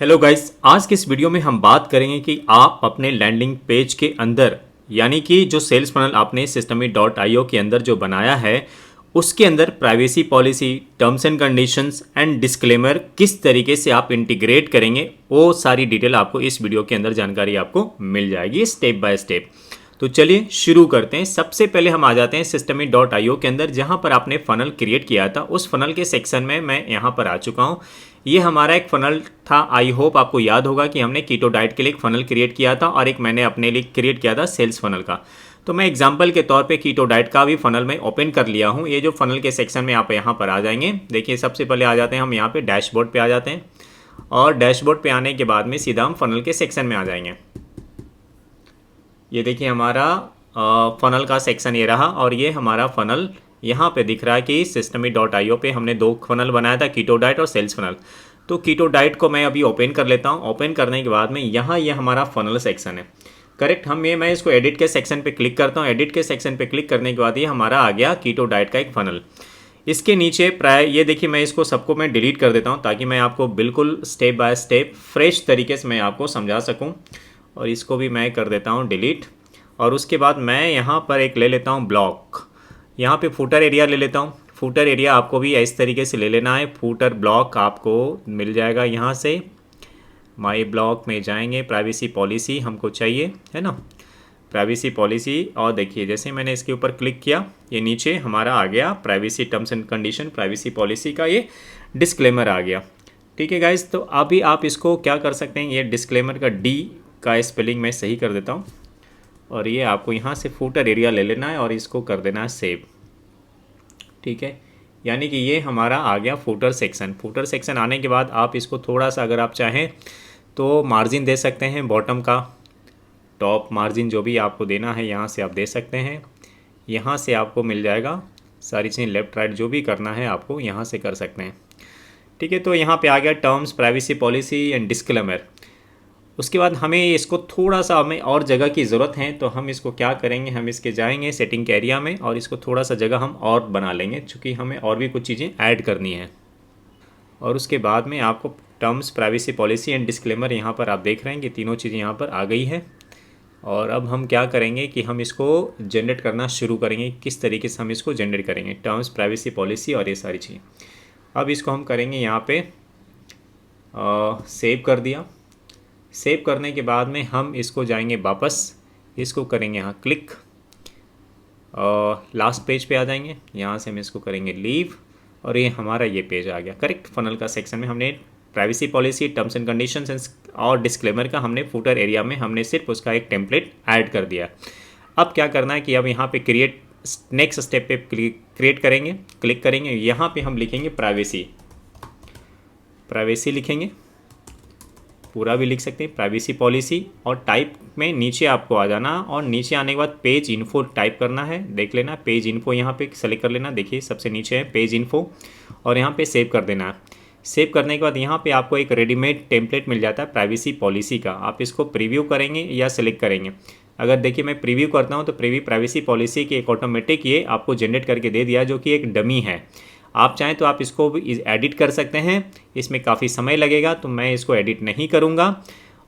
Hello guys, आज के इस वीडियो में हम बात करेंगे कि आप अपने लैंडिंग पेज के अंदर यानी कि जो सेल्स फनल आपने systemy.io के अंदर जो बनाया है उसके अंदर privacy policy, terms and conditions and disclaimer किस तरीके से आप इंटीग्रेट करेंगे वो सारी डिटेल आपको इस वीडियो के अंदर जानकारी आपको मिल जाएगी स्टेप बाय स्टेप। तो चलिए शुरू करते हैं। सबसे पहले हम आ जाते हैं systemy.io के अंदर, जहां पर आपने फनल क्रिएट किया था उस फनल के सेक्शन में मैं यहां पर आ चुका हूं। ये हमारा एक फनल था। आई होप आपको याद होगा कि हमने कीटो डाइट के लिए एक फनल क्रिएट किया था और एक मैंने अपने लिए क्रिएट किया था सेल्स फनल का। तो मैं एग्जांपल के तौर पे कीटो डाइट का भी फनल में ओपन कर लिया हूं। ये जो फनल के सेक्शन में आप यहाँ पर आ जाएंगे, देखिए सबसे पहले आ जाते हैं हम यहाँ पे डैशबोर्ड पे आ जाते हैं और डैशबोर्ड पे आने के बाद में सीधा हम फनल के सेक्शन में आ जाएंगे। ये देखिए हमारा फनल का सेक्शन ये रहा और ये हमारा फनल यहाँ पे दिख रहा है कि systemy.io पे हमने दो फनल बनाया था, कीटो डाइट और सेल्स फनल। तो कीटो डाइट को मैं अभी ओपन कर लेता हूँ। ओपन करने के बाद में यहाँ ये हमारा फनल सेक्शन है, करेक्ट। मैं इसको एडिट के सेक्शन पे क्लिक करता हूँ। एडिट के सेक्शन पे क्लिक करने के बाद ये हमारा आ गया कीटो डाइट का एक फनल। इसके नीचे प्राय ये देखिए, मैं इसको सबको मैं डिलीट कर देता हूँ ताकि मैं आपको बिल्कुल स्टेप बाय स्टेप फ्रेश तरीके से मैं आपको समझा सकूँ। और इसको भी मैं कर देता हूँ डिलीट। और उसके बाद मैं यहाँ पर एक ले लेता हूँ ब्लॉक, यहाँ पे फूटर एरिया ले लेता हूँ। फूटर एरिया आपको भी इस तरीके से ले लेना है। फूटर ब्लॉक आपको मिल जाएगा यहाँ से, माई ब्लॉक में जाएंगे, प्राइवेसी पॉलिसी हमको चाहिए है ना, प्राइवेसी पॉलिसी। और देखिए जैसे मैंने इसके ऊपर क्लिक किया ये नीचे हमारा आ गया privacy terms and condition, privacy policy का ये डिस्क्लेमर आ गया। ठीक है गाइज, तो अभी आप इसको क्या कर सकते हैं, ये डिस्क्लेमर का डी का स्पेलिंग मैं सही कर देता हूँ और ये आपको यहाँ से फूटर एरिया ले लेना है और इसको कर देना है सेव। ठीक है, यानी कि ये हमारा आ गया फूटर सेक्शन। फूटर सेक्शन आने के बाद आप इसको थोड़ा सा अगर आप चाहें तो मार्जिन दे सकते हैं, बॉटम का टॉप मार्जिन जो भी आपको देना है यहाँ से आप दे सकते हैं। यहाँ से आपको मिल जाएगा सारी चीज़ें, लेफ़्ट राइट जो भी करना है आपको यहाँ से कर सकते हैं। ठीक है, तो यहाँ पे आ गया terms, privacy policy and disclaimer. उसके बाद हमें इसको थोड़ा सा हमें और जगह की ज़रूरत है, तो हम इसको क्या करेंगे, हम इसके जाएंगे सेटिंग के एरिया में और इसको थोड़ा सा जगह हम और बना लेंगे क्योंकि हमें और भी कुछ चीज़ें ऐड करनी है। और उसके बाद में आपको terms, privacy policy and disclaimer यहाँ पर आप देख रहे हैं कि तीनों चीज़ें यहाँ पर आ गई है। और अब हम क्या करेंगे कि हम इसको जनरेट करना शुरू करेंगे। किस तरीके से हम इसको जनरेट करेंगे, टर्म्स, प्राइवेसी पॉलिसी और ये सारी चीज़ें। अब इसको हम करेंगे यहाँ पे सेव कर दिया। सेव करने के बाद में हम इसको जाएंगे वापस, इसको करेंगे यहाँ क्लिक, लास्ट पेज पे आ जाएंगे। यहाँ से हम इसको करेंगे लीव और ये हमारा ये पेज आ गया, करेक्ट। फनल का सेक्शन में हमने privacy policy, terms and conditions और डिस्क्लेमर का हमने फूटर एरिया में हमने सिर्फ उसका एक टेम्पलेट ऐड कर दिया। अब क्या करना है कि अब यहाँ पे क्रिएट, नेक्स्ट स्टेप पे क्रिएट करेंगे, क्लिक करेंगे। यहाँ पे हम लिखेंगे प्राइवेसी, प्राइवेसी लिखेंगे, पूरा भी लिख सकते हैं प्राइवेसी पॉलिसी। और टाइप में नीचे आपको आ जाना और नीचे आने के बाद पेज इन्फो टाइप करना है, देख लेना पेज इन्फो यहाँ पे सेलेक्ट कर लेना। देखिए सबसे नीचे है पेज इन्फो और यहाँ पे सेव कर देना है। सेव करने के बाद यहाँ पे आपको एक रेडीमेड टेम्पलेट मिल जाता है प्राइवेसी पॉलिसी का। आप इसको प्रीव्यू करेंगे या सिलेक्ट करेंगे। अगर देखिए मैं प्रीव्यू करता हूँ तो प्रीव्यू प्राइवेसी पॉलिसी की एक ऑटोमेटिक ये आपको जनरेट करके दे दिया जो कि एक डमी है। आप चाहें तो आप इसको भी एडिट कर सकते हैं, इसमें काफ़ी समय लगेगा तो मैं इसको एडिट नहीं करूँगा।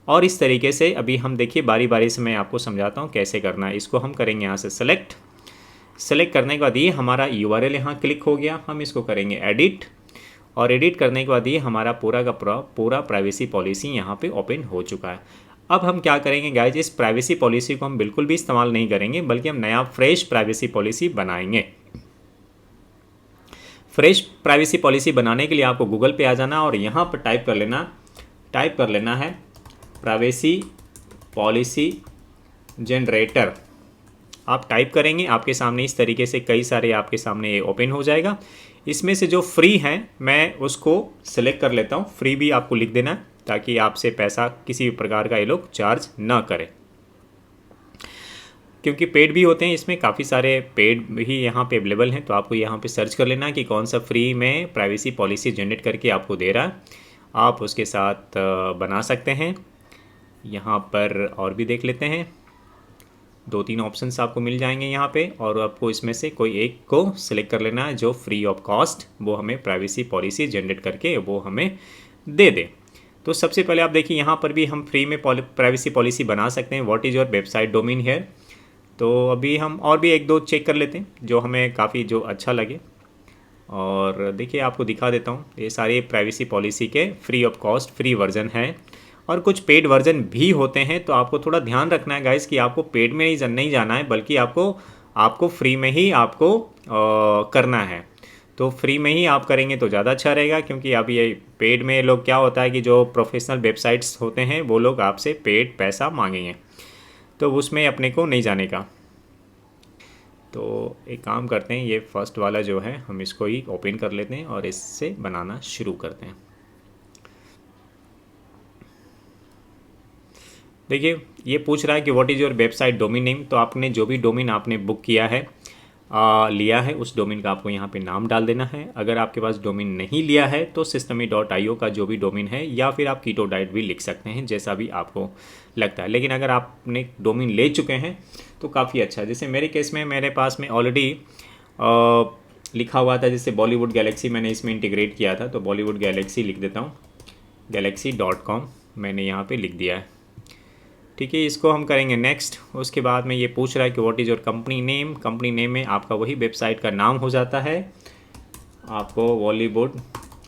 और इस तरीके से अभी हम देखिए बारी बारी से मैं आपको समझाता हूँ कैसे करना है। इसको हम करेंगे यहाँ से सेलेक्ट, सेलेक्ट करने के बाद ये हमारा URL यहाँ क्लिक हो गया। हम इसको करेंगे एडिट और एडिट करने के बाद ये हमारा पूरा का पूरा प्राइवेसी पॉलिसी यहाँ पे ओपन हो चुका है। अब हम क्या करेंगे गाइज, इस प्राइवेसी पॉलिसी को हम बिल्कुल भी इस्तेमाल नहीं करेंगे बल्कि हम नया फ्रेश प्राइवेसी पॉलिसी बनाएंगे। फ्रेश प्राइवेसी पॉलिसी बनाने के लिए आपको गूगल पे आ जाना और यहाँ पर टाइप कर लेना है प्राइवेसी पॉलिसी जनरेटर। आप टाइप करेंगे, आपके सामने इस तरीके से कई सारे आपके सामने ये ओपन हो जाएगा। इसमें से जो फ्री है मैं उसको सिलेक्ट कर लेता हूँ। फ्री भी आपको लिख देना है ताकि आपसे पैसा किसी भी प्रकार का ये लोग चार्ज ना करें, क्योंकि पेड भी होते हैं। इसमें काफ़ी सारे पेड भी यहाँ पे अवेलेबल हैं, तो आपको यहाँ पे सर्च कर लेना कि कौन सा फ्री में प्राइवेसी पॉलिसी जनरेट करके आपको दे रहा है। आप उसके साथ बना सकते हैं। यहाँ पर और भी देख लेते हैं, 2-3 ऑप्शंस आपको मिल जाएंगे यहाँ पे और आपको इसमें से कोई एक को सिलेक्ट कर लेना है जो फ्री ऑफ कॉस्ट वो हमें प्राइवेसी पॉलिसी जनरेट करके वो हमें दे दे। तो सबसे पहले आप देखिए यहाँ पर भी हम फ्री में प्राइवेसी पॉलिसी बना सकते हैं। What is your website domain here. तो अभी हम और भी एक दो चेक कर लेते हैं जो हमें काफ़ी जो अच्छा लगे। और देखिए आपको दिखा देता हूँ, ये सारे प्राइवेसी पॉलिसी के free of cost free version हैं और कुछ पेड वर्जन भी होते हैं। तो आपको थोड़ा ध्यान रखना है गाइस कि आपको पेड में नहीं जाना है, बल्कि आपको फ्री में ही आपको करना है। तो फ्री में ही आप करेंगे तो ज़्यादा अच्छा रहेगा, क्योंकि अब ये पेड में लोग क्या होता है कि जो प्रोफेशनल वेबसाइट्स होते हैं वो लोग आपसे पेड पैसा मांगेंगे, तो उसमें अपने को नहीं जाने का। तो एक काम करते हैं, ये फर्स्ट वाला जो है हम इसको ही ओपन कर लेते हैं और इससे बनाना शुरू करते हैं। देखिए ये पूछ रहा है कि what is your website domain name. तो आपने जो भी डोमेन आपने बुक किया है लिया है, उस डोमेन का आपको यहाँ पे नाम डाल देना है। अगर आपके पास डोमेन नहीं लिया है तो systemy.io का जो भी डोमेन है, या फिर आप कीटोडाइट भी लिख सकते हैं, जैसा भी आपको लगता है। लेकिन अगर आपने डोमेन ले चुके हैं तो काफ़ी अच्छा। जैसे मेरे केस में मेरे पास में ऑलरेडी लिखा हुआ था, जैसे बॉलीवुड गैलेक्सी मैंने इसमें इंटीग्रेट किया था, तो बॉलीवुड गैलेक्सी लिख देता हूँ, galaxy.com मैंने यहाँ पर लिख दिया है। ठीक है, इसको हम करेंगे नेक्स्ट। उसके बाद में ये पूछ रहा है कि what is your company name. Company name में आपका वही वेबसाइट का नाम हो जाता है। आपको बॉलीवुड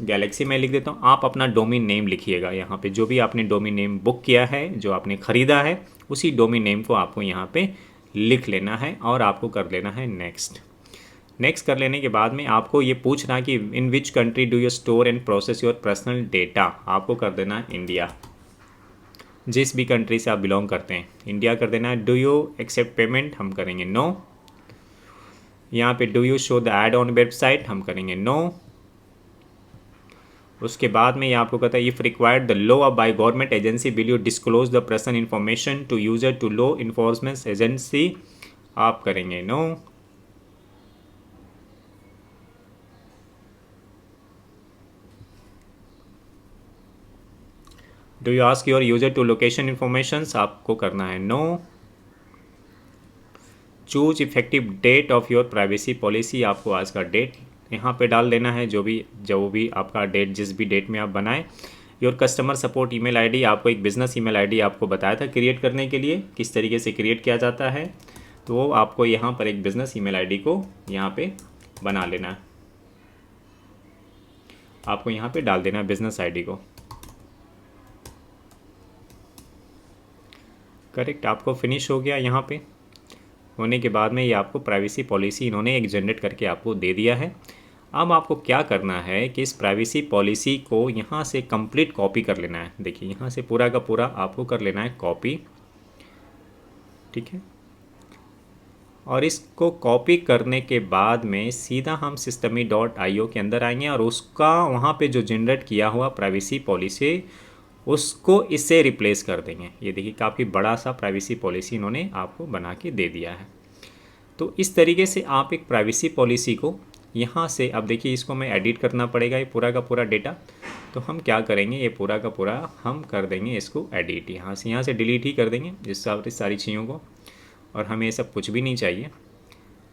गैलेक्सी में लिख देता हूँ, आप अपना डोमेन नेम लिखिएगा यहाँ पे। जो भी आपने डोमेन नेम बुक किया है, जो आपने ख़रीदा है, उसी डोमेन नेम को आपको यहाँ पे लिख लेना है और आपको कर लेना है नेक्स्ट। नेक्स्ट कर लेने के बाद में आपको ये पूछना है कि in which country do you store and process your personal data. आपको कर देना है इंडिया, जिस भी कंट्री से आप बिलोंग करते हैं इंडिया कर देना है। डू यू एक्सेप्ट पेमेंट, हम करेंगे नो। यहाँ पे do you show the add on website, हम करेंगे नो। उसके बाद में ये आपको कहता है if required the law by government agency will you disclose the personal information to user to law enforcement agency, आप करेंगे no. Do you ask your user to location information, आपको करना है no. Choose effective date of your privacy policy, आपको आज का date यहाँ पे डाल देना है, जो भी आपका डेट, जिस भी डेट में आप बनाएं। Your customer support email ID, आपको एक बिज़नेस ईमेल आईडी आपको बताया था क्रिएट करने के लिए, किस तरीके से क्रिएट किया जाता है। तो आपको यहाँ पर एक बिज़नेस ईमेल आईडी को यहाँ पे बना लेना है, आपको यहाँ पे डाल देना है बिज़नेस आईडी को। करेक्ट, आपको फिनिश हो गया। यहाँ पे होने के बाद में ये आपको प्राइवेसी पॉलिसी इन्होंने एक जनरेट करके आपको दे दिया है। अब आपको क्या करना है कि इस प्राइवेसी पॉलिसी को यहाँ से कंप्लीट कॉपी कर लेना है। देखिए यहाँ से पूरा का पूरा आपको कर लेना है कॉपी, ठीक है। और इसको कॉपी करने के बाद में सीधा हम systemy.io के अंदर आएंगे और उसका वहाँ पे जो जनरेट किया हुआ प्राइवेसी पॉलिसी उसको इससे रिप्लेस कर देंगे। ये देखिए काफ़ी बड़ा सा प्राइवेसी पॉलिसी इन्होंने आपको बना के दे दिया है। तो इस तरीके से आप एक प्राइवेसी पॉलिसी को यहाँ से, अब देखिए इसको मैं एडिट करना पड़ेगा ये पूरा का पूरा डेटा। तो हम क्या करेंगे, ये पूरा का पूरा हम कर देंगे इसको एडिट, यहाँ से डिलीट ही कर देंगे इस सारी चीज़ों को, और हमें ये सब कुछ भी नहीं चाहिए।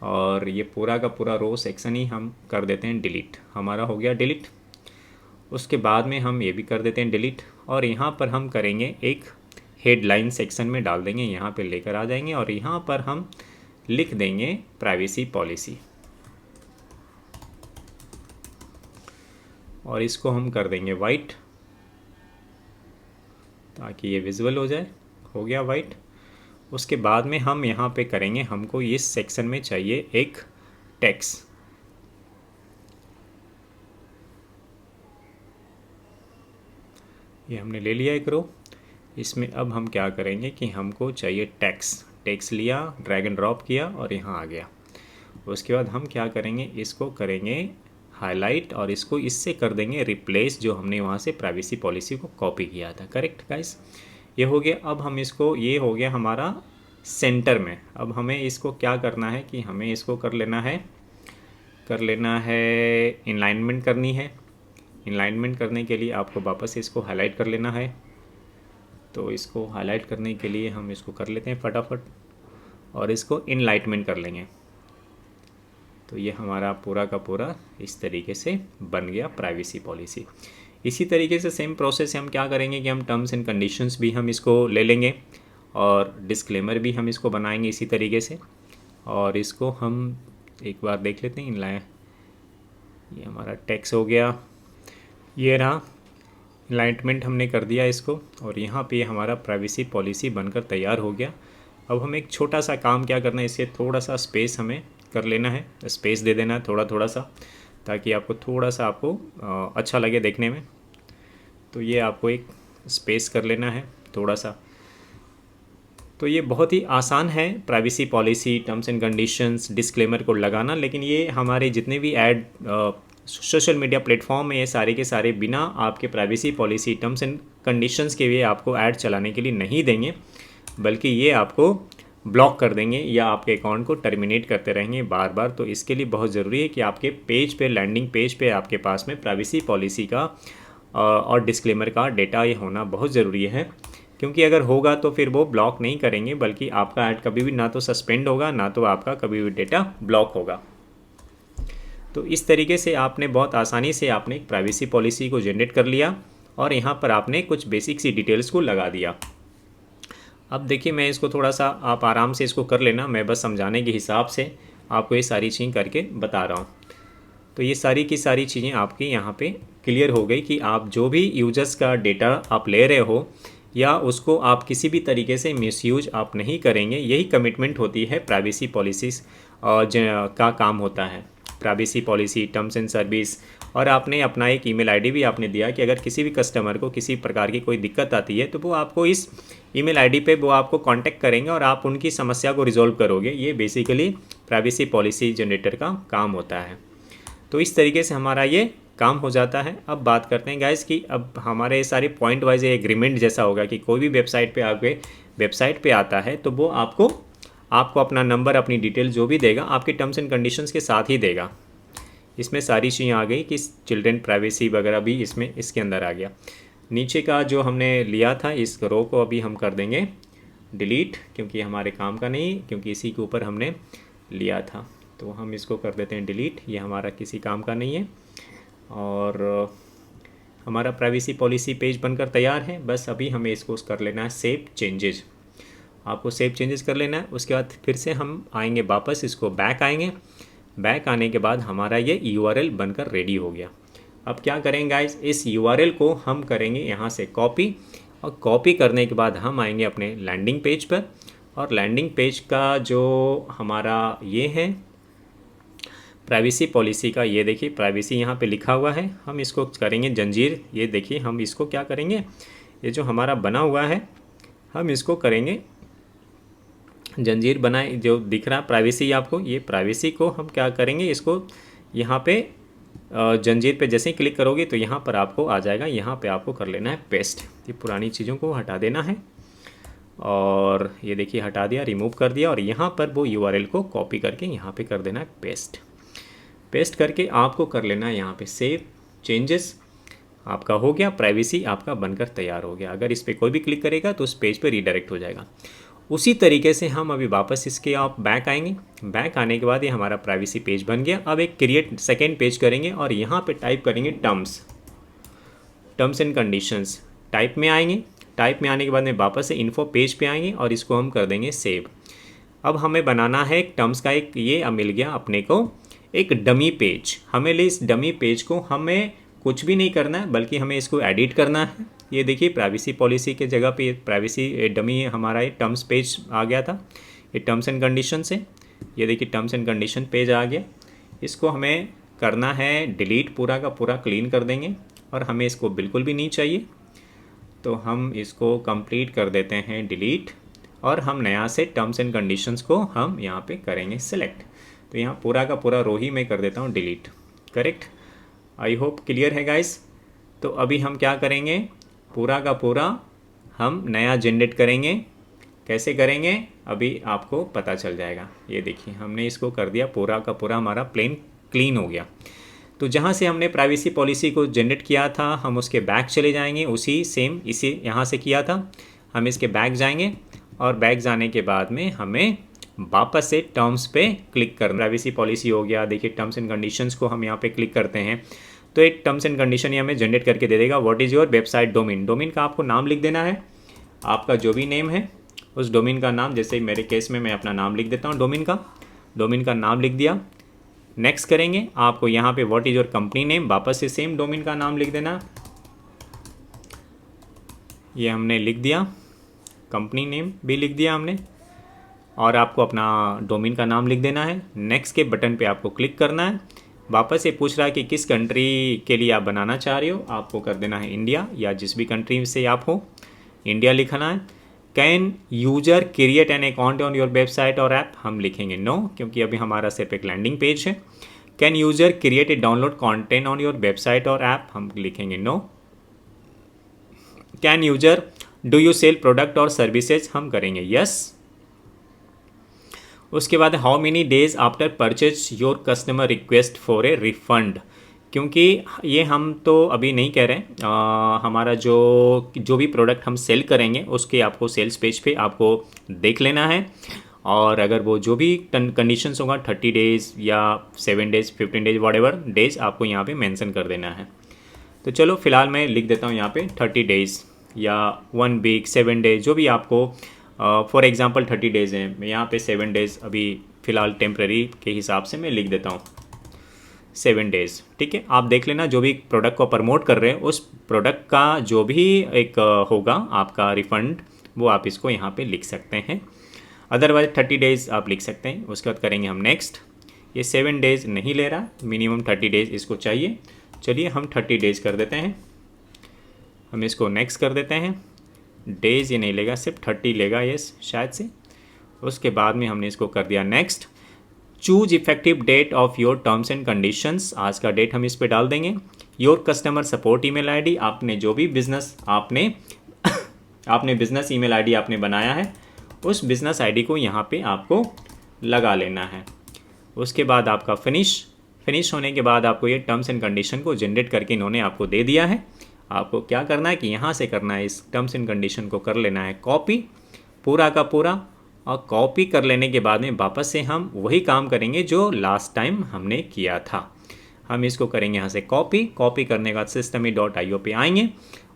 और ये पूरा का पूरा रो सेक्शन ही हम कर देते हैं डिलीट, हमारा हो गया डिलीट। उसके बाद में हम ये भी कर देते हैं डिलीट, और यहाँ पर हम करेंगे एक हेडलाइन सेक्शन में डाल देंगे, यहाँ पे लेकर आ जाएंगे और यहाँ पर हम लिख देंगे प्राइवेसी पॉलिसी, और इसको हम कर देंगे वाइट ताकि ये विजुअल हो जाए। हो गया वाइट। उसके बाद में हम यहाँ पे करेंगे, हमको इस सेक्शन में चाहिए एक टेक्स्ट। ये हमने ले लिया एक रो। इसमें अब हम क्या करेंगे कि हमको चाहिए टेक्स्ट लिया, ड्रैग एंड ड्रॉप किया और यहाँ आ गया। उसके बाद हम क्या करेंगे, इसको करेंगे हाईलाइट और इसको इससे कर देंगे रिप्लेस, जो हमने वहाँ से प्राइवेसी पॉलिसी को कॉपी किया था। करेक्ट गाइस, ये हो गया। अब हम इसको, ये हो गया हमारा सेंटर में। अब हमें इसको क्या करना है कि हमें इसको कर लेना है इनलाइनमेंट करनी है। इनलाइनमेंट करने के लिए आपको वापस इसको हाईलाइट कर लेना है। तो इसको हाईलाइट करने के लिए हम इसको कर लेते हैं फटाफट और इसको इनलाइटमेंट कर लेंगे। तो ये हमारा पूरा का पूरा इस तरीके से बन गया प्राइवेसी पॉलिसी। इसी तरीके से सेम प्रोसेस से हम क्या करेंगे कि हम टर्म्स एंड कंडीशंस भी हम इसको ले लेंगे और डिस्क्लेमर भी हम इसको बनाएंगे इसी तरीके से। और इसको हम एक बार देख लेते हैं। ये हमारा टेक्स्ट हो गया, ये रहा इनलाइटमेंट हमने कर दिया इसको, और यहाँ पे हमारा प्राइवेसी पॉलिसी बनकर तैयार हो गया। अब हमें एक छोटा सा काम क्या करना है, इससे थोड़ा सा स्पेस हमें कर लेना है, स्पेस दे देना है थोड़ा थोड़ा सा, ताकि आपको थोड़ा सा आपको अच्छा लगे देखने में। तो ये आपको एक स्पेस कर लेना है थोड़ा सा। तो ये बहुत ही आसान है privacy policy, terms and conditions, disclaimer को लगाना। लेकिन ये हमारे जितने भी ऐड सोशल मीडिया प्लेटफॉर्म है, ये सारे के सारे बिना आपके privacy policy, terms and conditions के लिए आपको ऐड चलाने के लिए नहीं देंगे, बल्कि ये आपको ब्लॉक कर देंगे या आपके अकाउंट को टर्मिनेट करते रहेंगे बार बार। तो इसके लिए बहुत ज़रूरी है कि आपके पेज पे, लैंडिंग पेज पे आपके पास में प्राइवेसी पॉलिसी का और डिस्क्लेमर का डेटा ये होना बहुत ज़रूरी है, क्योंकि अगर होगा तो फिर वो ब्लॉक नहीं करेंगे, बल्कि आपका ऐड कभी भी ना तो सस्पेंड होगा, ना तो आपका कभी भी डेटा ब्लॉक होगा। तो इस तरीके से आपने बहुत आसानी से आपने एक प्राइवेसी पॉलिसी को जनरेट कर लिया और यहाँ पर आपने कुछ बेसिक सी डिटेल्स को लगा दिया। अब देखिए, मैं इसको थोड़ा सा, आप आराम से इसको कर लेना, मैं बस समझाने के हिसाब से आपको ये सारी चीज़ें करके बता रहा हूँ। तो ये सारी की सारी चीज़ें आपकी यहाँ पे क्लियर हो गई कि आप जो भी यूजर्स का डेटा आप ले रहे हो या उसको आप किसी भी तरीके से मिसयूज आप नहीं करेंगे। यही कमिटमेंट होती है प्राइवेसी पॉलिसीज़ का काम होता है, privacy policy, terms and service. और आपने अपना एक ईमेल आईडी भी आपने दिया कि अगर किसी भी कस्टमर को किसी प्रकार की कोई दिक्कत आती है तो वो आपको इस ईमेल आईडी पे वो आपको कांटेक्ट करेंगे और आप उनकी समस्या को रिजॉल्व करोगे। ये बेसिकली प्राइवेसी पॉलिसी जनरेटर का काम होता है। तो इस तरीके से हमारा ये काम हो जाता है। अब बात करते हैं गाइस कि अब हमारे सारे पॉइंट वाइज एग्रीमेंट जैसा होगा कि कोई भी वेबसाइट पे आपके वेबसाइट पे आता है तो वो आपको अपना नंबर, अपनी डिटेल जो भी देगा आपके टर्म्स एंड कंडीशंस के साथ ही देगा। इसमें सारी चीज़ें आ गई कि चिल्ड्रन प्राइवेसी वगैरह भी इसमें इसके अंदर आ गया। नीचे का जो हमने लिया था इस रो को अभी हम कर देंगे डिलीट, क्योंकि हमारे काम का नहीं, क्योंकि इसी के ऊपर हमने लिया था। तो हम इसको कर देते हैं डिलीट, ये हमारा किसी काम का नहीं है। और हमारा प्राइवेसी पॉलिसी पेज बनकर तैयार है। बस अभी हमें इसको कर लेना है सेव चेंजेस। आपको सेव चेंजेस कर लेना है। उसके बाद फिर से हम आएंगे वापस, इसको बैक आएंगे। बैक आने के बाद हमारा ये URL बनकर रेडी हो गया। अब क्या करेंगे गाइस, इस URL को हम करेंगे यहाँ से कॉपी, और कॉपी करने के बाद हम आएंगे अपने लैंडिंग पेज पर। और लैंडिंग पेज का जो हमारा ये है प्राइवेसी पॉलिसी का, ये देखिए प्राइवेसी यहाँ पे लिखा हुआ है। हम इसको करेंगे जंजीर। ये देखिए हम इसको क्या करेंगे, ये जो हमारा बना हुआ है हम इसको करेंगे जंजीर बनाए, जो दिख रहा प्राइवेसी आपको, ये प्राइवेसी को हम क्या करेंगे, इसको यहाँ पे जंजीर पे जैसे ही क्लिक करोगे तो यहाँ पर आपको आ जाएगा। यहाँ पे आपको कर लेना है पेस्ट। ये पुरानी चीज़ों को हटा देना है और ये देखिए हटा दिया, रिमूव कर दिया। और यहाँ पर वो URL को कॉपी करके यहाँ पे कर देना है पेस्ट। पेस्ट करके आपको कर लेना है यहाँ पे सेव चेंजेस। आपका हो गया, प्राइवेसी आपका बनकर तैयार हो गया। अगर इस पर कोई भी क्लिक करेगा तो उस पेज पे रीडायरेक्ट हो जाएगा। उसी तरीके से हम अभी वापस इसके आप बैक आएंगे। बैक आने के बाद ये हमारा प्राइवेसी पेज बन गया। अब एक क्रिएट सेकेंड पेज करेंगे और यहाँ पे टाइप करेंगे टर्म्स एंड कंडीशंस। टाइप में आएंगे। टाइप में आने के बाद में वापस से इन्फो पेज पे आएंगे और इसको हम कर देंगे सेव। अब हमें बनाना है एक टर्म्स का एक, ये मिल गया अपने को एक डमी पेज। हमें इस डमी पेज को हमें कुछ भी नहीं करना है, बल्कि हमें इसको एडिट करना है। ये देखिए प्राइवेसी पॉलिसी के जगह पे प्राइवेसी डमी हमारा ये टर्म्स पेज आ गया था, ये टर्म्स एंड कंडीशन से। ये देखिए टर्म्स एंड कंडीशन पेज आ गया। इसको हमें करना है डिलीट, पूरा का पूरा क्लीन कर देंगे और हमें इसको बिल्कुल भी नहीं चाहिए। तो हम इसको कंप्लीट कर देते हैं डिलीट और हम नया से टर्म्स एंड कंडीशंस को हम यहाँ पे करेंगे सेलेक्ट। तो यहाँ पूरा का पूरा रो ही मैं कर देता हूँ delete. Correct, I hope clear है गाइस। तो अभी हम क्या करेंगे, पूरा का पूरा हम नया जनरेट करेंगे। कैसे करेंगे अभी आपको पता चल जाएगा। ये देखिए हमने इसको कर दिया, पूरा का पूरा हमारा प्लेन क्लीन हो गया। तो जहाँ से हमने प्राइवेसी पॉलिसी को जनरेट किया था हम उसके बैक चले जाएंगे, उसी सेम इसी यहाँ से किया था। हम इसके बैक जाएंगे और बैक जाने के बाद में हमें वापस से टर्म्स पे क्लिक करना। प्राइवेसी पॉलिसी हो गया, देखिए टर्म्स एंड कंडीशंस को हम यहाँ पे क्लिक करते हैं तो एक टर्म्स एंड कंडीशन ये हमें जनरेट करके दे देगा। What is your website domain, domain का आपको नाम लिख देना है, आपका जो भी नेम है उस डोमेन का नाम, जैसे मेरे केस में मैं अपना नाम लिख देता हूँ डोमेन का नाम लिख दिया। नेक्स्ट करेंगे, आपको यहाँ पे what is your company name, वापस से सेम डोमेन का नाम लिख देना, ये हमने लिख दिया, कंपनी नेम भी लिख दिया हमने, और आपको अपना डोमेन का नाम लिख देना है। नेक्स्ट के बटन पे आपको क्लिक करना है। वापस से पूछ रहा है कि किस कंट्री के लिए आप बनाना चाह रहे हो, आपको कर देना है इंडिया, या जिस भी कंट्री से आप हो इंडिया लिखना है। Can user create an account on your website और ऐप, हम लिखेंगे नो, क्योंकि अभी हमारा सिर्फ एक लैंडिंग पेज है। Can user create a download content on your website और ऐप, हम लिखेंगे no. Can user do you sell product और सर्विसेज, हम करेंगे यस। उसके बाद how many days after purchase your customer request for a refund, क्योंकि ये हम तो अभी नहीं कह रहे हैं, हमारा जो भी प्रोडक्ट हम सेल करेंगे उसके आपको सेल्स पेज पे आपको देख लेना है, और अगर वो जो भी कंडीशंस होगा 30 डेज़ या 7 डेज़ 15 डेज़ व्हाटएवर डेज़ आपको यहाँ पे मेंशन कर देना है। तो चलो फिलहाल मैं लिख देता हूँ यहाँ पे 30 डेज़ या 1 वीक 7 डेज, जो भी आपको, फॉर एग्जांपल 30 डेज़ हैं, मैं यहाँ पे 7 डेज़ अभी फ़िलहाल टेम्प्रेरी के हिसाब से मैं लिख देता हूँ 7 डेज़। ठीक है, आप देख लेना जो भी प्रोडक्ट को प्रमोट कर रहे हैं उस प्रोडक्ट का जो भी एक होगा आपका रिफ़ंड, वो आप इसको यहाँ पे लिख सकते हैं। अदरवाइज 30 डेज़ आप लिख सकते हैं। उसके बाद करेंगे हम नेक्स्ट। ये 7 डेज़ नहीं ले रहा, मिनिमम 30 डेज़ इसको चाहिए। चलिए हम 30 डेज़ कर देते हैं, हम इसको नेक्स्ट कर देते हैं। डेज़ ये नहीं लेगा, सिर्फ 30 लेगा ये शायद से। उसके बाद में हमने इसको कर दिया next. Choose effective date of your terms and conditions, आज का डेट हम इस पे डाल देंगे। Your customer support email ID, आपने जो भी बिजनेस आपने बिजनेस ईमेल आईडी आपने बनाया है उस बिजनेस आईडी को यहाँ पे आपको लगा लेना है। उसके बाद आपका फिनिश होने के बाद आपको ये टर्म्स एंड कंडीशन को जनरेट करके इन्होंने आपको दे दिया है। आपको क्या करना है कि यहाँ से करना है, इस टर्म्स एंड कंडीशन को कर लेना है कॉपी पूरा का पूरा, और कॉपी कर लेने के बाद में वापस से हम वही काम करेंगे जो लास्ट टाइम हमने किया था। हम इसको करेंगे यहाँ से कॉपी करने के बाद system.io पे आएंगे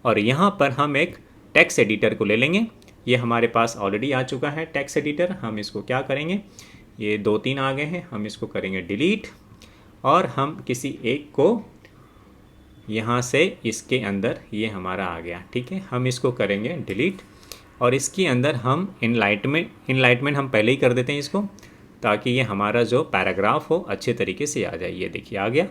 और यहाँ पर हम एक टेक्स्ट एडिटर को ले लेंगे। ये हमारे पास ऑलरेडी आ चुका है टेक्स्ट एडिटर। हम इसको क्या करेंगे, ये 2-3 आ गए हैं, हम इसको करेंगे डिलीट, और हम किसी एक को यहाँ से इसके अंदर, ये हमारा आ गया, ठीक है, हम इसको करेंगे डिलीट, और इसके अंदर हम इनलाइटमेंट हम पहले ही कर देते हैं इसको, ताकि ये हमारा जो पैराग्राफ हो अच्छे तरीके से आ जाए। ये देखिए आ गया,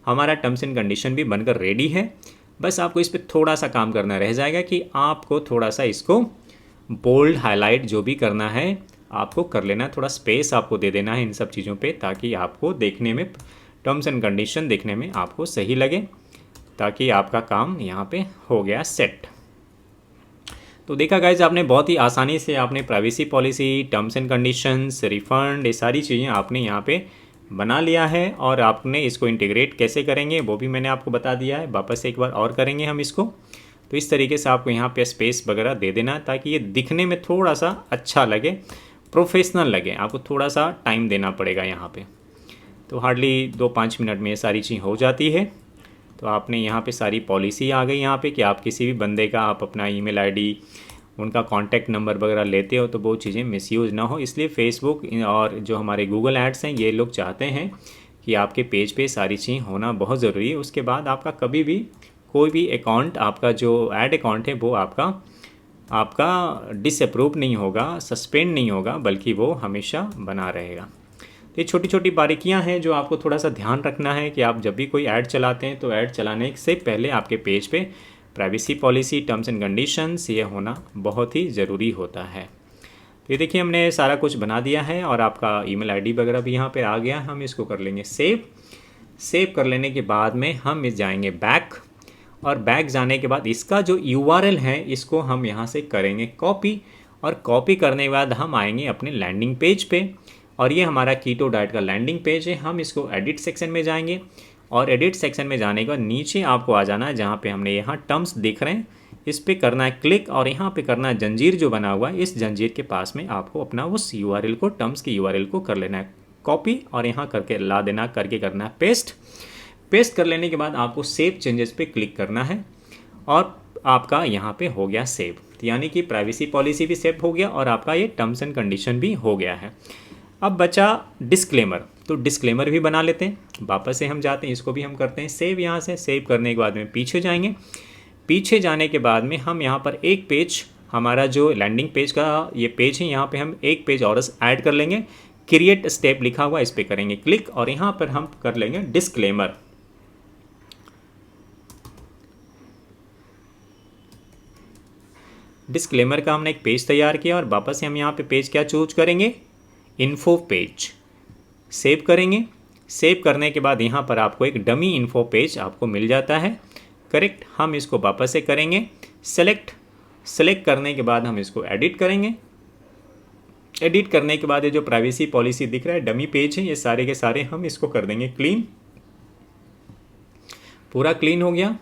हमारा टर्म्स एंड कंडीशन भी बनकर रेडी है। बस आपको इस पर थोड़ा सा काम करना रह जाएगा कि आपको थोड़ा सा इसको बोल्ड हाईलाइट जो भी करना है आपको कर लेना, थोड़ा स्पेस आपको दे देना है इन सब चीज़ों पे, ताकि आपको देखने में टर्म्स एंड कंडीशन देखने में आपको सही लगे, ताकि आपका काम यहाँ पे हो गया सेट। तो देखा गाइज, आपने बहुत ही आसानी से आपने privacy policy, terms and conditions, refund, ये सारी चीज़ें आपने यहाँ पे बना लिया है, और आपने इसको इंटीग्रेट कैसे करेंगे वो भी मैंने आपको बता दिया है। वापस एक बार और करेंगे हम इसको। तो इस तरीके से आपको यहाँ पे स्पेस वगैरह दे देना, ताकि ये दिखने में थोड़ा सा अच्छा लगे, प्रोफेशनल लगे। आपको थोड़ा सा टाइम देना पड़ेगा यहाँ पे, तो हार्डली 2-5 मिनट में ये सारी चीज़ हो जाती है। तो आपने यहाँ पे सारी पॉलिसी आ गई यहाँ पे कि आप किसी भी बंदे का आप अपना ईमेल आईडी, उनका कॉन्टैक्ट नंबर वगैरह लेते हो तो वो चीज़ें मिसयूज़ ना हो, इसलिए फेसबुक और जो हमारे गूगल एड्स हैं ये लोग चाहते हैं कि आपके पेज पे सारी चीज़ होना बहुत ज़रूरी है। उसके बाद आपका कभी भी कोई भी अकाउंट, आपका जो ऐड अकाउंट है वो आपका डिसअप्रूव नहीं होगा, सस्पेंड नहीं होगा, बल्कि वो हमेशा बना रहेगा। ये छोटी छोटी बारीकियां हैं जो आपको थोड़ा सा ध्यान रखना है कि आप जब भी कोई ऐड चलाते हैं तो ऐड चलाने से पहले आपके पेज पे privacy policy, terms and conditions ये होना बहुत ही ज़रूरी होता है। तो ये देखिए हमने सारा कुछ बना दिया है, और आपका ईमेल आईडी वगैरह भी यहाँ पे आ गया। हम इसको कर लेंगे सेव कर लेने के बाद में हम इस जाएंगे बैक, और बैक जाने के बाद इसका जो URL है इसको हम यहाँ से करेंगे कॉपी, और कॉपी करने के बाद हम आएंगे अपने लैंडिंग पेज पे, और ये हमारा कीटो डाइट का लैंडिंग पेज है। हम इसको एडिट सेक्शन में जाएंगे, और एडिट सेक्शन में जाने के बाद नीचे आपको आ जाना है जहाँ पे हमने यहाँ टर्म्स दिख रहे हैं, इस पर करना है क्लिक, और यहाँ पे करना है जंजीर जो बना हुआ है, इस जंजीर के पास में आपको अपना उस URL को, टर्म्स की URL को कर लेना है कॉपी, और यहाँ करके ला देना, करके करना है पेस्ट कर लेने के बाद आपको सेव चेंजेस पे क्लिक करना है और आपका यहाँ पे हो गया सेव, यानी कि प्राइवेसी पॉलिसी भी सेव हो गया और आपका ये टर्म्स एंड कंडीशन भी हो गया है। अब बचा डिस्क्लेमर, तो डिस्क्लेमर भी बना लेते हैं। वापस से हम जाते हैं, इसको भी हम करते हैं सेव। यहाँ से सेव करने के बाद में पीछे जाएंगे। पीछे जाने के बाद में हम यहाँ पर एक पेज, हमारा जो लैंडिंग पेज का ये पेज है, यहाँ पे हम एक पेज और ऐड कर लेंगे। क्रिएट स्टेप लिखा हुआ, इस पर करेंगे क्लिक और यहाँ पर हम कर लेंगे डिस्क्लेमर। डिस्क्लेमर का हमने एक पेज तैयार किया और वापस से हम यहाँ पे पेज क्या चूज करेंगे, इन्फो पेज। सेव करेंगे। सेव करने के बाद यहाँ पर आपको एक डमी इन्फो पेज आपको मिल जाता है, करेक्ट। हम इसको वापस से करेंगे सेलेक्ट करने के बाद हम इसको एडिट करेंगे। एडिट करने के बाद ये जो प्राइवेसी पॉलिसी दिख रहा है, डमी पेज है, ये सारे के सारे हम इसको कर देंगे क्लीन। पूरा क्लीन हो गया।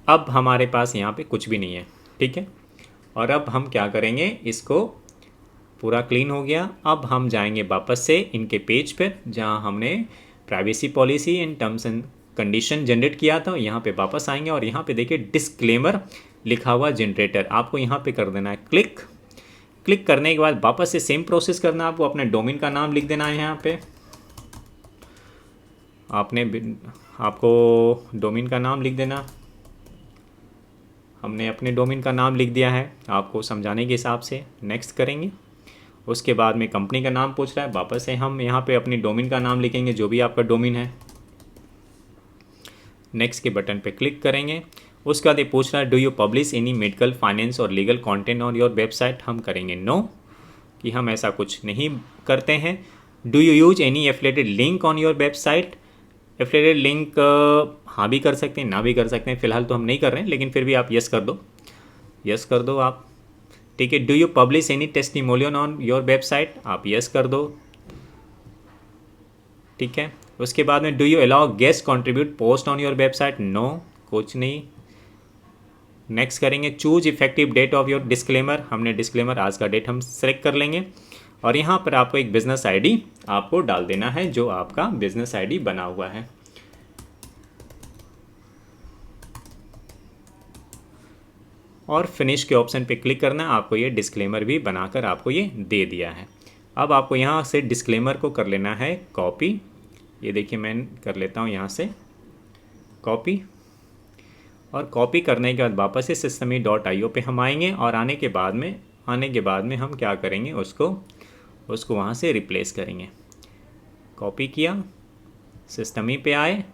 अब हमारे पास यहाँ पे कुछ भी नहीं है, ठीक है। और अब हम क्या करेंगे, इसको पूरा क्लीन हो गया। अब हम जाएंगे वापस से इनके पेज पर जहाँ हमने privacy policy and terms and condition generate किया था। यहाँ पे वापस आएंगे और यहाँ पे देखिए डिस्क्लेमर लिखा हुआ जनरेटर, आपको यहाँ पे कर देना है क्लिक। क्लिक करने के बाद वापस से सेम प्रोसेस करना है, आपको अपने डोमेन का नाम लिख देना है। यहाँ पे आपको डोमेन का नाम लिख देना। हमने अपने डोमेन का नाम लिख दिया है आपको समझाने के हिसाब से। नेक्स्ट करेंगे। उसके बाद में कंपनी का नाम पूछ रहा है, वापस से हम यहाँ पे अपनी डोमेन का नाम लिखेंगे, जो भी आपका डोमेन है। नेक्स्ट के बटन पे क्लिक करेंगे। उसके बाद ये पूछ रहा है do you publish any medical, finance और legal content on your website. हम करेंगे नो, कि हम ऐसा कुछ नहीं करते हैं। Do you use any affiliated link on your website. Affiliated link हाँ भी कर सकते हैं, ना भी कर सकते हैं। फिलहाल तो हम नहीं कर रहे हैं, लेकिन फिर भी आप यस कर दो, यस कर दो आप, ठीक है। Do you publish any testimonial on your website, आप यस कर दो, ठीक है। उसके बाद में do you allow guest contribute post on your website, no, कुछ नहीं। नेक्स्ट करेंगे choose effective date of your disclaimer. हमने डिस्क्लेमर आज का डेट हम सेलेक्ट कर लेंगे और यहाँ पर आपको एक बिजनेस आईडी आपको डाल देना है, जो आपका बिजनेस आईडी बना हुआ है। और फिनिश के ऑप्शन पे क्लिक करना है। आपको ये डिस्क्लेमर भी बनाकर आपको ये दे दिया है। अब आपको यहाँ से डिस्क्लेमर को कर लेना है कॉपी। ये देखिए मैं कर लेता हूँ यहाँ से कॉपी। और कॉपी करने के बाद वापस से systeme.io पे हम आएंगे और आने के बाद में हम क्या करेंगे, उसको वहाँ से रिप्लेस करेंगे। कॉपी किया, सिस्टमी पे आए,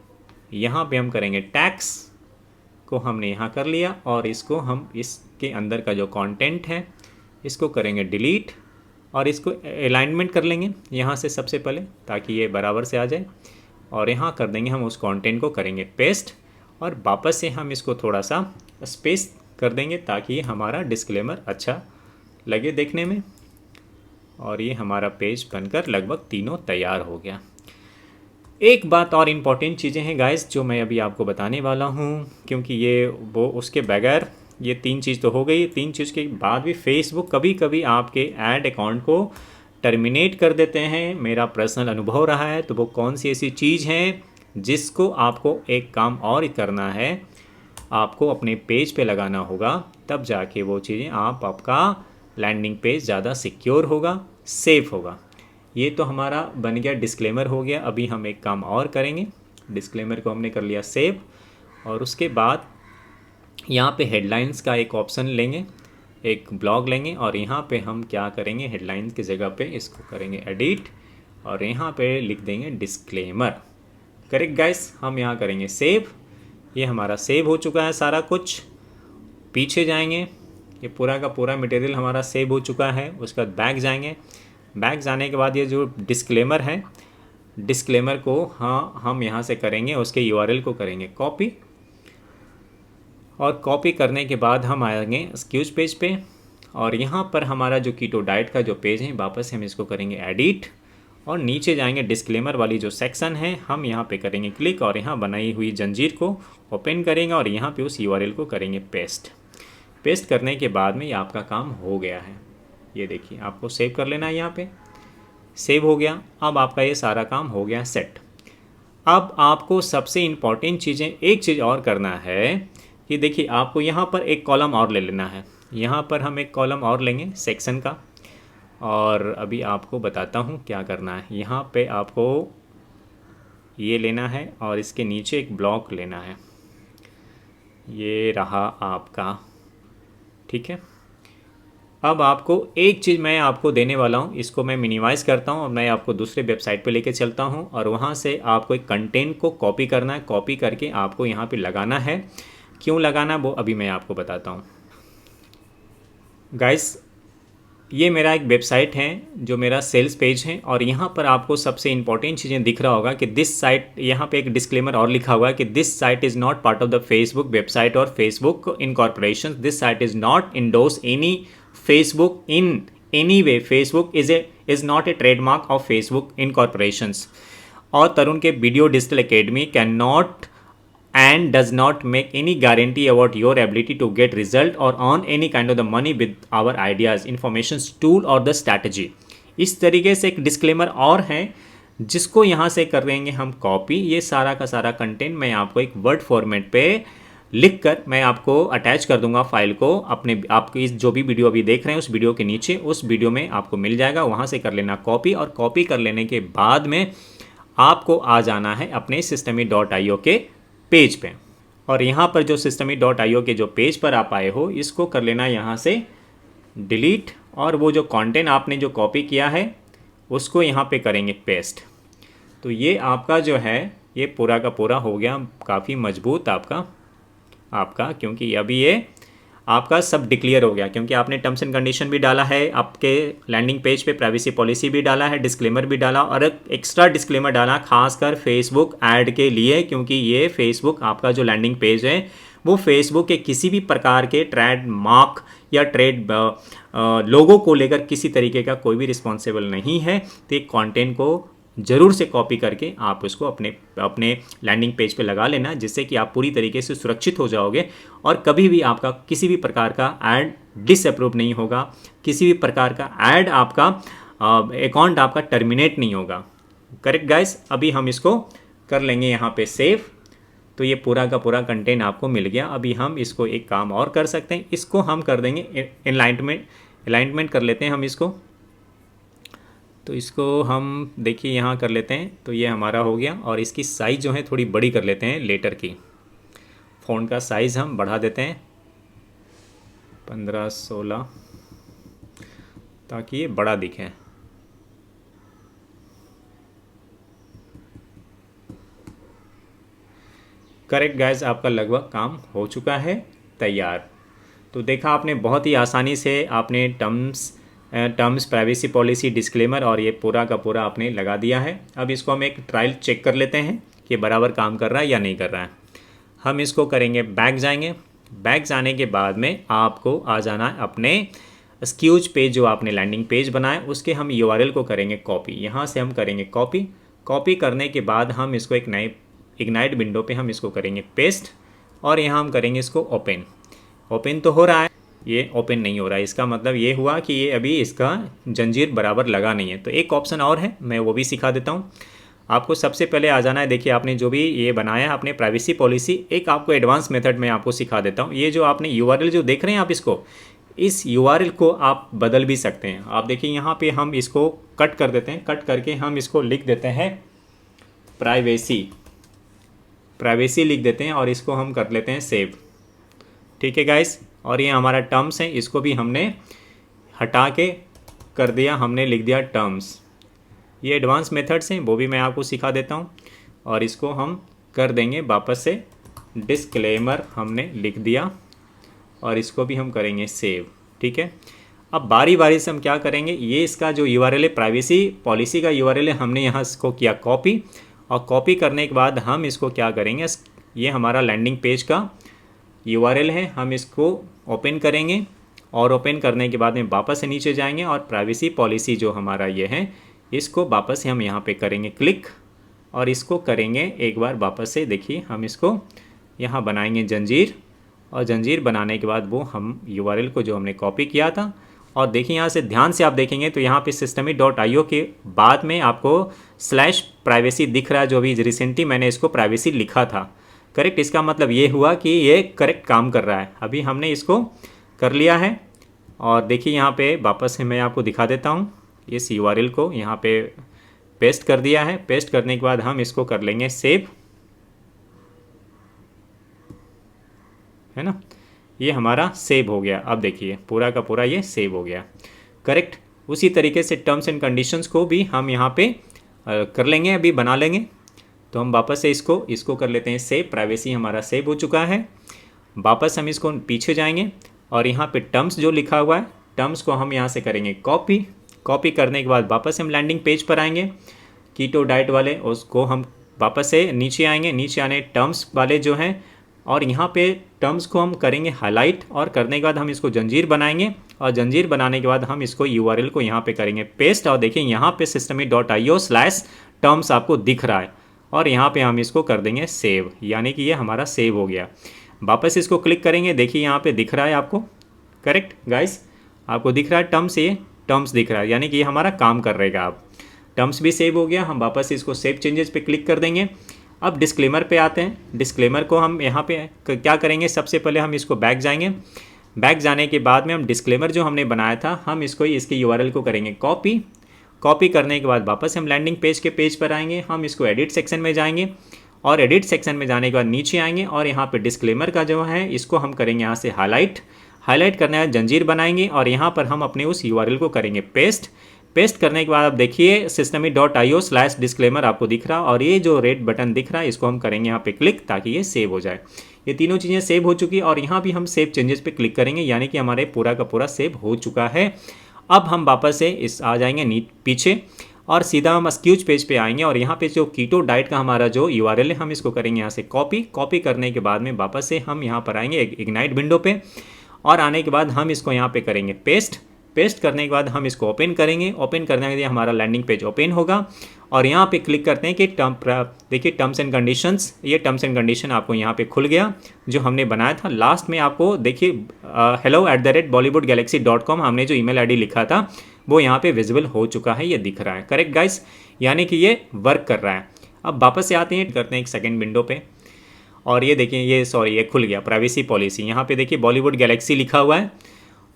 यहाँ पे हम करेंगे टैक्स को हमने यहाँ कर लिया और इसको हम इसके अंदर का जो कंटेंट है इसको करेंगे डिलीट और इसको अलाइनमेंट कर लेंगे यहाँ से सबसे पहले, ताकि ये बराबर से आ जाए। और यहाँ कर देंगे हम उस कंटेंट को करेंगे पेस्ट और वापस से हम इसको थोड़ा सा स्पेस कर देंगे ताकि ये हमारा डिस्क्लेमर अच्छा लगे देखने में। और ये हमारा पेज बनकर लगभग तीनों तैयार हो गया। एक बात और इम्पॉर्टेंट चीज़ें हैं गाइस जो मैं अभी आपको बताने वाला हूँ, क्योंकि ये वो उसके बगैर ये तीन चीज़ तो हो गई। तीन चीज़ के बाद भी फेसबुक कभी कभी आपके ऐड अकाउंट को टर्मिनेट कर देते हैं। मेरा पर्सनल अनुभव रहा है। तो वो कौन सी ऐसी चीज़ है जिसको आपको एक काम और करना है, आपको अपने पेज पे लगाना होगा, तब जाके वो चीज़ें आपका लैंडिंग पेज ज़्यादा सिक्योर होगा, सेफ होगा। ये तो हमारा बन गया डिस्क्लेमर हो गया। अभी हम एक काम और करेंगे। डिस्क्लेमर को हमने कर लिया सेव और उसके बाद यहाँ पे हेडलाइंस का एक ऑप्शन लेंगे, एक ब्लॉग लेंगे और यहाँ पे हम क्या करेंगे, हेडलाइंस की जगह पे इसको करेंगे एडिट और यहाँ पे लिख देंगे डिस्क्लेमर। करेक्ट गाइस, हम यहाँ करेंगे सेव। ये हमारा सेव हो चुका है सारा कुछ। पीछे जाएंगे, ये पूरा का पूरा मटेरियल हमारा सेव हो चुका है। उसके बाद बैक जाएंगे। बैक जाने के बाद ये जो डिस्क्लेमर है, डिस्क्लेमर को हम यहाँ से करेंगे, उसके यूआरएल को करेंगे कॉपी और कॉपी करने के बाद हम आएंगे एक्सक्यूज पेज पे और यहाँ पर हमारा जो कीटो डाइट का जो पेज है, वापस हम इसको करेंगे एडिट और नीचे जाएंगे डिस्क्लेमर वाली जो सेक्शन है, हम यहाँ पे करेंगे क्लिक और यहाँ बनाई हुई जंजीर को ओपन करेंगे और यहाँ पे उस यूआरएल को करेंगे पेस्ट करने के बाद में ये आपका काम हो गया है। ये देखिए, आपको सेव कर लेना है। यहाँ पे सेव हो गया। अब आपका ये सारा काम हो गया सेट। अब आपको सबसे इम्पॉर्टेंट चीज़ें एक चीज़ और करना है कि देखिए आपको यहाँ पर एक कॉलम और ले लेना है। यहाँ पर हम एक कॉलम और लेंगे सेक्शन का, और अभी आपको बताता हूँ क्या करना है। यहाँ पे आपको ये लेना है और इसके नीचे एक ब्लॉक लेना है। ये रहा आपका, ठीक है। अब आपको एक चीज़ मैं आपको देने वाला हूँ, इसको मैं मिनिमाइज़ करता हूँ और मैं आपको दूसरे वेबसाइट पे लेके चलता हूँ, और वहाँ से आपको एक कंटेंट को कॉपी करना है। कॉपी करके आपको यहाँ पे लगाना है। क्यों लगाना वो अभी मैं आपको बताता हूँ। गाइस, ये मेरा एक वेबसाइट है जो मेरा सेल्स पेज है, और यहाँ पर आपको सबसे इंपॉर्टेंट चीज़ें दिख रहा होगा कि दिस साइट, यहाँ पे एक डिस्क्लेमर और लिखा हुआ है कि this site is not part of the Facebook website और Facebook incorporation. This site is not endorse any Facebook in any way. Facebook is not a trademark of Facebook incorporations. और तरुण के video digital academy can not and does not make any guarantee about your ability to get result or earn any kind of the money with our ideas, information, tool और the strategy। इस तरीके से एक disclaimer और है जिसको यहाँ से कर देंगे हम कॉपी। ये सारा का सारा कंटेंट मैं आपको एक वर्ड फॉर्मेट पे लिख कर मैं आपको अटैच कर दूंगा फाइल को अपने, आपकी जो भी वीडियो अभी देख रहे हैं उस वीडियो के नीचे, उस वीडियो में आपको मिल जाएगा। वहाँ से कर लेना कॉपी, और कॉपी कर लेने के बाद में आपको आ जाना है अपने systemy.io के पेज पे, और यहाँ पर जो systemy.io के जो पेज पर आप आए हो इसको कर लेना यहाँ से डिलीट, और वो जो कंटेंट आपने जो कॉपी किया है उसको यहाँ पे करेंगे पेस्ट। तो ये आपका जो है ये पूरा का पूरा हो गया काफ़ी मजबूत आपका क्योंकि अभी ये आपका सब डिक्लेयर हो गया, क्योंकि आपने टर्म्स एंड कंडीशन भी डाला है, आपके लैंडिंग पेज पे प्राइवेसी पॉलिसी भी डाला है, डिस्क्लेमर भी डाला, और एक एक्स्ट्रा डिस्क्लेमर डाला खासकर फेसबुक ऐड के लिए, क्योंकि ये फेसबुक आपका जो लैंडिंग पेज है वो फेसबुक के किसी भी प्रकार के ट्रेड मार्क या ट्रेड लोगों को लेकर किसी तरीके का कोई भी रिस्पॉन्सिबल नहीं है। तो एक कॉन्टेंट को ज़रूर से कॉपी करके आप उसको अपने लैंडिंग पेज पे लगा लेना, जिससे कि आप पूरी तरीके से सुरक्षित हो जाओगे और कभी भी आपका किसी भी प्रकार का ऐड डिसअप्रूव नहीं होगा, किसी भी प्रकार का ऐड आपका अकाउंट आपका टर्मिनेट नहीं होगा। Correct guys. अभी हम इसको कर लेंगे यहाँ पे सेव। तो ये पूरा का पूरा कंटेंट आपको मिल गया। अभी हम इसको एक काम और कर सकते हैं, इसको हम कर देंगे अलाइनमेंट कर लेते हैं हम इसको। तो इसको हम देखिए यहाँ कर लेते हैं, तो ये हमारा हो गया, और इसकी साइज़ जो है थोड़ी बड़ी कर लेते हैं। लेटर की फ़ॉन्ट का साइज़ हम बढ़ा देते हैं 15-16 ताकि ये बड़ा दिखे। करेक्ट गाइस, आपका लगभग काम हो चुका है तैयार। तो देखा आपने बहुत ही आसानी से आपने टर्म्स प्राइवेसी पॉलिसी डिस्क्लेमर और ये पूरा का पूरा आपने लगा दिया है। अब इसको हम एक ट्रायल चेक कर लेते हैं कि बराबर काम कर रहा है या नहीं कर रहा है। हम इसको करेंगे, बैक जाएंगे। बैक जाने के बाद में आपको आ जाना है अपने स्क्यूज पेज, जो आपने लैंडिंग पेज बनाया उसके हम URL को करेंगे कॉपी। यहाँ से हम करेंगे कॉपी करने के बाद हम इसको एक नए इग्नाइट विंडो पे हम इसको करेंगे पेस्ट, और यहाँ हम करेंगे इसको ओपन तो हो रहा है, ये ओपन नहीं हो रहा है। इसका मतलब ये हुआ कि ये अभी इसका जंजीर बराबर लगा नहीं है। तो एक ऑप्शन और है, मैं वो भी सिखा देता हूँ आपको। सबसे पहले आ जाना है, देखिए आपने जो भी ये बनाया है आपने प्राइवेसी पॉलिसी, एक आपको एडवांस मेथड में आपको सिखा देता हूँ। ये जो आपने URL जो देख रहे हैं आप, इस URL को आप बदल भी सकते हैं। आप देखिए यहाँ पे हम इसको कट कर देते हैं, कट करके हम इसको लिख देते हैं प्राइवेसी लिख देते हैं, और इसको हम कर लेते हैं सेव। ठीक है गाइस, और ये हमारा टर्म्स है, इसको भी हमने हटा के कर दिया, हमने लिख दिया टर्म्स। ये एडवांस मेथड्स हैं, वो भी मैं आपको सिखा देता हूँ, और इसको हम कर देंगे वापस से डिस्क्लेमर हमने लिख दिया, और इसको भी हम करेंगे सेव। ठीक है, अब बारी बारी से हम क्या करेंगे, ये इसका जो URL है प्राइवेसी पॉलिसी का URL है, हमने यहाँ इसको किया कॉपी, और कॉपी करने के बाद हम इसको क्या करेंगे, ये हमारा लैंडिंग पेज का URL है, हम इसको ओपन करेंगे, और ओपन करने के बाद में वापस से नीचे जाएंगे, और प्राइवेसी पॉलिसी जो हमारा ये है इसको वापस से हम यहाँ पे करेंगे क्लिक, और इसको करेंगे एक बार वापस से। देखिए हम इसको यहाँ बनाएंगे जंजीर, और जंजीर बनाने के बाद वो हम URL को जो हमने कॉपी किया था और देखिए यहाँ से ध्यान से आप देखेंगे तो यहाँ पे systemy.io के बाद में आपको /privacy दिख रहा है, जो अभी रिसेंटली मैंने इसको प्राइवेसी लिखा था। करेक्ट, इसका मतलब ये हुआ कि ये करेक्ट काम कर रहा है। अभी हमने इसको कर लिया है और देखिए यहाँ पे वापस से मैं आपको दिखा देता हूँ। इस URL को यहाँ पे पेस्ट कर दिया है। पेस्ट करने के बाद हम इसको कर लेंगे सेव, है ना। ये हमारा सेव हो गया। अब देखिए पूरा का पूरा ये सेव हो गया। करेक्ट, उसी तरीके से टर्म्स एंड कंडीशंस को भी हम यहाँ पे कर लेंगे, अभी बना लेंगे। तो हम वापस से इसको कर लेते हैं सेव। प्राइवेसी हमारा सेव हो चुका है। वापस हम इसको पीछे जाएंगे और यहाँ पे टर्म्स जो लिखा हुआ है, टर्म्स को हम यहाँ से करेंगे कॉपी। कॉपी करने के बाद वापस हम लैंडिंग पेज पर आएंगे कीटो डाइट वाले, उसको हम वापस से नीचे आएंगे। नीचे आने टर्म्स वाले जो हैं और यहाँ पे टर्म्स को हम करेंगे हाईलाइट, और करने के बाद हम इसको जंजीर बनाएंगे और जंजीर बनाने के बाद हम इसको URL को यहाँ पे करेंगे पेस्ट। और देखिए यहाँ पे systemy.io/terms आपको दिख रहा है और यहाँ पे हम इसको कर देंगे सेव, यानी कि ये हमारा सेव हो गया। वापस इसको क्लिक करेंगे, देखिए यहाँ पे दिख रहा है आपको। करेक्ट गाइस, आपको दिख रहा है टर्म्स, ये टर्म्स दिख रहा है, यानी कि ये हमारा काम कर रहेगा। अब टर्म्स भी सेव हो गया। हम वापस इसको सेव चेंजेस पे क्लिक कर देंगे। अब डिस्क्लेमर पे आते हैं। डिस्क्लेमर को हम यहाँ पे क्या करेंगे, सबसे पहले हम इसको बैक जाएंगे। बैक जाने के बाद में हम डिस्क्लेमर जो हमने बनाया था, हम इसको इसके URL को करेंगे कॉपी। कॉपी करने के बाद वापस हम लैंडिंग पेज के पेज पर आएंगे। हम इसको एडिट सेक्शन में जाएंगे और एडिट सेक्शन में जाने के बाद नीचे आएंगे और यहाँ पे डिस्क्लेमर का जो है इसको हम करेंगे यहाँ से हाईलाइट। हाईलाइट करने के बाद जंजीर बनाएंगे और यहाँ पर हम अपने उस URL को करेंगे पेस्ट। पेस्ट करने के बाद आप देखिए systemy.io/disclaimer आपको दिख रहा, और ये जो रेड बटन दिख रहा है इसको हम करेंगे यहाँ पे क्लिक, ताकि ये सेव हो जाए। ये तीनों चीज़ें सेव हो चुकी और यहाँ भी हम सेव चेंजेस पे क्लिक करेंगे, यानी कि हमारे पूरा का पूरा सेव हो चुका है। अब हम वापस से आ जाएंगे पीछे और सीधा हम स्क्यूज पेज पे आएंगे और यहाँ पे जो कीटो डाइट का हमारा जो URL है हम इसको करेंगे यहाँ से कॉपी। कॉपी करने के बाद में वापस से हम यहाँ पर आएंगे इग्नाइट विंडो पे, और आने के बाद हम इसको यहाँ पे करेंगे पेस्ट। पेस्ट करने के बाद हम इसको ओपन करेंगे। ओपन करने के लिए हमारा लैंडिंग पेज ओपन होगा और यहाँ पे क्लिक करते हैं कि देखिए टर्म्स एंड कंडीशंस, ये टर्म्स एंड कंडीशन आपको यहाँ पे खुल गया जो हमने बनाया था। लास्ट में आपको देखिए hello@bollywoodgalaxy.com हमने जो email ID लिखा था वो यहाँ पे विजिबल हो चुका है, ये दिख रहा है। करेक्ट गाइस, यानी कि ये वर्क कर रहा है। अब वापस से आते हैं, करते हैं एक सेकेंड विंडो पे और ये देखिए ये खुल गया प्राइवेसी पॉलिसी। यहाँ पे देखिए बॉलीवुड गैलेक्सी लिखा हुआ है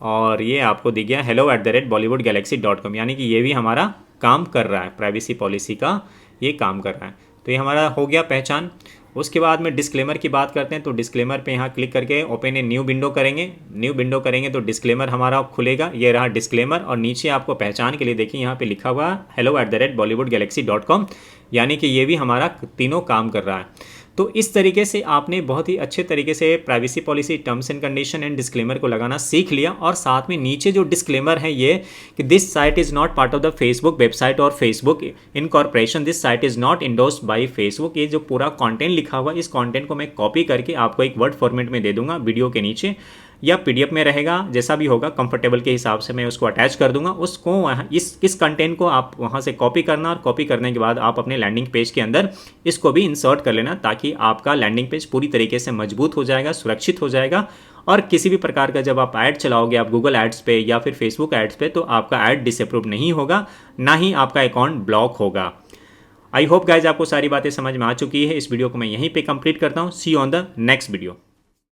और ये आपको दिख गया hello@bollywoodgalaxy.com, यानी कि ये भी हमारा काम कर रहा है, प्राइवेसी पॉलिसी का ये काम कर रहा है। तो ये हमारा हो गया पहचान। उसके बाद में डिस्क्लेमर की बात करते हैं। तो डिस्क्लेमर पे यहाँ क्लिक करके ओपन ए न्यू विंडो करेंगे। न्यू विंडो करेंगे तो डिस्क्लेमर हमारा खुलेगा, ये रहा डिस्क्लेमर। और नीचे आपको पहचान के लिए देखिए यहाँ पे लिखा हुआ hello@bollywoodgalaxy.com, यानी कि ये भी हमारा तीनों काम कर रहा है। तो इस तरीके से आपने बहुत ही अच्छे तरीके से privacy policy, terms and condition and disclaimer को लगाना सीख लिया। और साथ में नीचे जो डिस्क्लेमर है ये कि this site is not part of the Facebook website और Facebook incorporation, this site is not endorsed by Facebook, ये जो पूरा कंटेंट लिखा हुआ है इस कंटेंट को मैं कॉपी करके आपको एक वर्ड फॉर्मेट में दे दूंगा वीडियो के नीचे, या PDF में रहेगा, जैसा भी होगा कंफर्टेबल के हिसाब से मैं उसको अटैच कर दूंगा। उसको इस कंटेंट को आप वहाँ से कॉपी करना और कॉपी करने के बाद आप अपने लैंडिंग पेज के अंदर इसको भी इंसर्ट कर लेना, ताकि आपका लैंडिंग पेज पूरी तरीके से मजबूत हो जाएगा, सुरक्षित हो जाएगा। और किसी भी प्रकार का जब आप ऐड चलाओगे, आप गूगल एड्स पे या फिर फेसबुक एड्स पे, तो आपका ऐड डिसअप्रूव नहीं होगा, ना ही आपका अकाउंट ब्लॉक होगा। आई होप गाइज आपको सारी बातें समझ में आ चुकी है। इस वीडियो को मैं यहीं पे कंप्लीट करता हूँ। See you on the next video.